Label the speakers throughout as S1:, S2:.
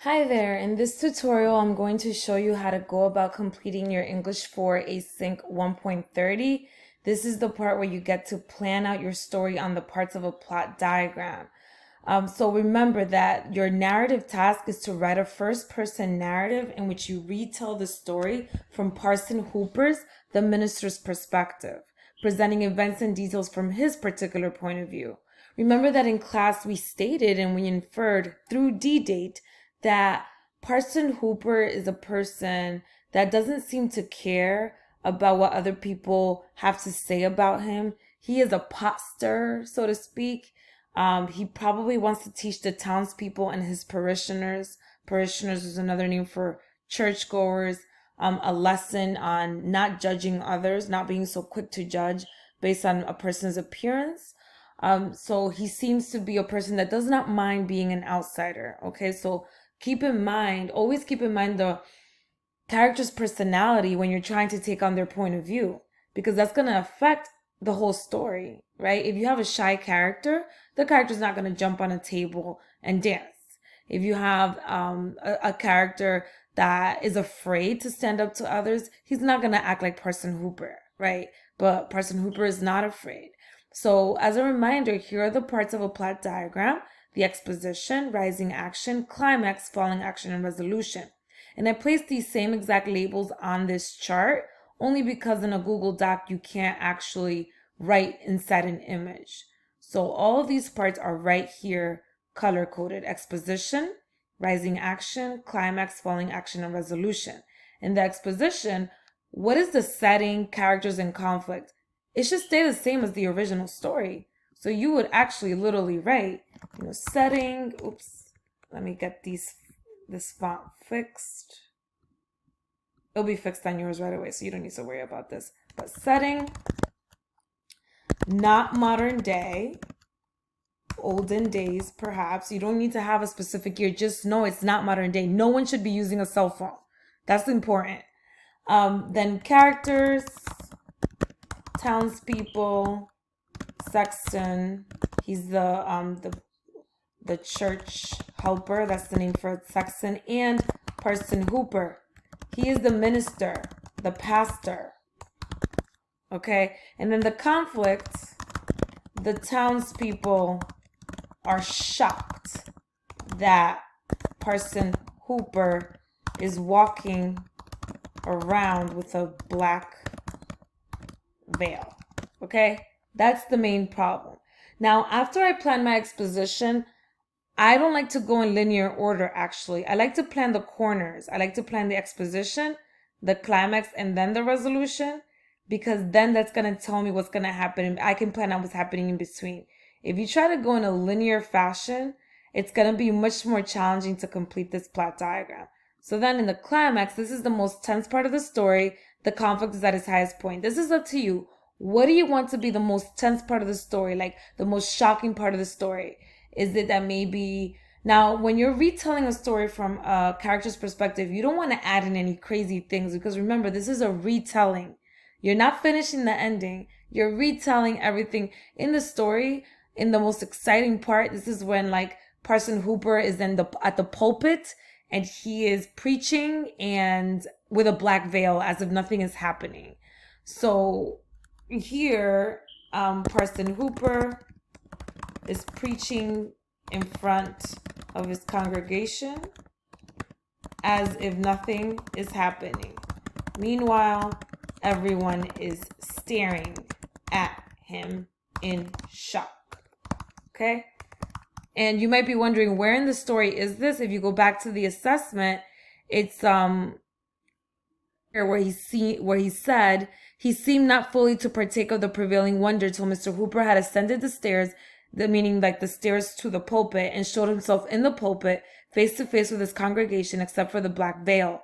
S1: Hi there, in this tutorial I'm going to show you how to go about completing your English 4 Async 1.30. This is the part where you get to plan out your story on the parts of a plot diagram. So remember that your narrative task is to write a first-person narrative in which you retell the story from Parson Hooper's, the minister's perspective, presenting events and details from his particular point of view. Remember that in class we stated and we inferred through D-date that Parson Hooper is a person that doesn't seem to care about what other people have to say about him. He is a pot stirrer, so to speak. He probably wants to teach the townspeople and his parishioners. Parishioners is another name for churchgoers. A lesson on not judging others, not being so quick to judge based on a person's appearance. So he seems to be a person that does not mind being an outsider. Okay, so always keep in mind the character's personality when you're trying to take on their point of view, because that's going to affect the whole story, right? If you have a shy character, the character's not going to jump on a table and dance. If you have a character that is afraid to stand up to others, he's not going to act like Parson Hooper, right? But Parson Hooper is not afraid. So as a reminder, here are the parts of a plot diagram: the exposition, rising action, climax, falling action, and resolution. And I placed these same exact labels on this chart only because in a Google Doc you can't actually write inside an image. So all of these parts are right here, color coded: exposition, rising action, climax, falling action, and resolution. In the exposition, what is the setting, characters, and conflict? It should stay the same as the original story. So you would actually literally write, setting, let me get this font fixed. It'll be fixed on yours right away, so you don't need to worry about this. But setting, not modern day, olden days perhaps. You don't need to have a specific year. Just know it's not modern day. No one should be using a cell phone. That's important. Then characters, townspeople, sexton. He's the church helper. That's the name for sexton. And Parson Hooper. He is the minister, the pastor. Okay? And then the conflict, the townspeople are shocked that Parson Hooper is walking around with a black veil. Okay? That's the main problem. Now, after I plan my exposition, I don't like to go in linear order, actually. I like to plan the corners. I like to plan the exposition, the climax, and then the resolution, because then that's going to tell me what's going to happen. I can plan out what's happening in between. If you try to go in a linear fashion, it's going to be much more challenging to complete this plot diagram. So then in the climax, this is the most tense part of the story. The conflict is at its highest point. This is up to you. What do you want to be the most tense part of the story, like the most shocking part of the story? Is it that maybe now when you're retelling a story from a character's perspective, you don't want to add in any crazy things, because remember, this is a retelling. You're not finishing the ending. You're retelling everything in the story. In the most exciting part, this is when like Parson Hooper is at the pulpit and he is preaching and with a black veil as if nothing is happening. So here, Parson Hooper is preaching in front of his congregation as if nothing is happening. Meanwhile, everyone is staring at him in shock. Okay? And you might be wondering, where in the story is this? If you go back to the assessment, it's where he said he seemed not fully to partake of the prevailing wonder till Mr. Hooper had ascended the stairs, meaning like the stairs to the pulpit, and showed himself in the pulpit face to face with his congregation except for the black veil.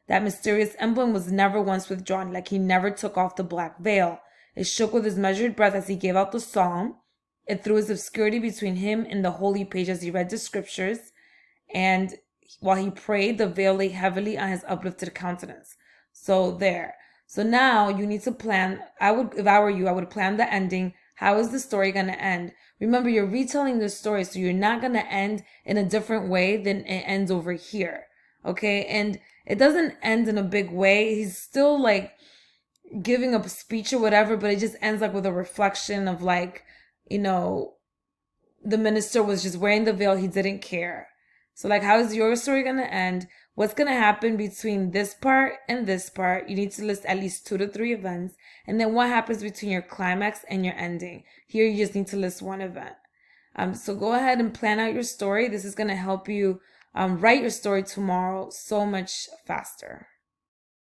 S1: That mysterious emblem was never once withdrawn, like he never took off the black veil. It shook with his measured breath as he gave out the psalm. It threw his obscurity between him and the holy page as he read the scriptures, and while he prayed, the veil lay heavily on his uplifted countenance. So there. So now you need to plan. If I were you, I would plan the ending How is the story going to end? Remember, you're retelling the story, so you're not going to end in a different way than it ends over here. Okay? And it doesn't end in a big way. He's still like giving a speech or whatever, but it just ends like with a reflection of like, you know, the minister was just wearing the veil. He didn't care. So like, how is your story going to end? What's going to happen between this part and this part? You need to list at least 2 to 3 events. And then what happens between your climax and your ending? Here, you just need to list 1 event. So go ahead and plan out your story. This is going to help you write your story tomorrow so much faster.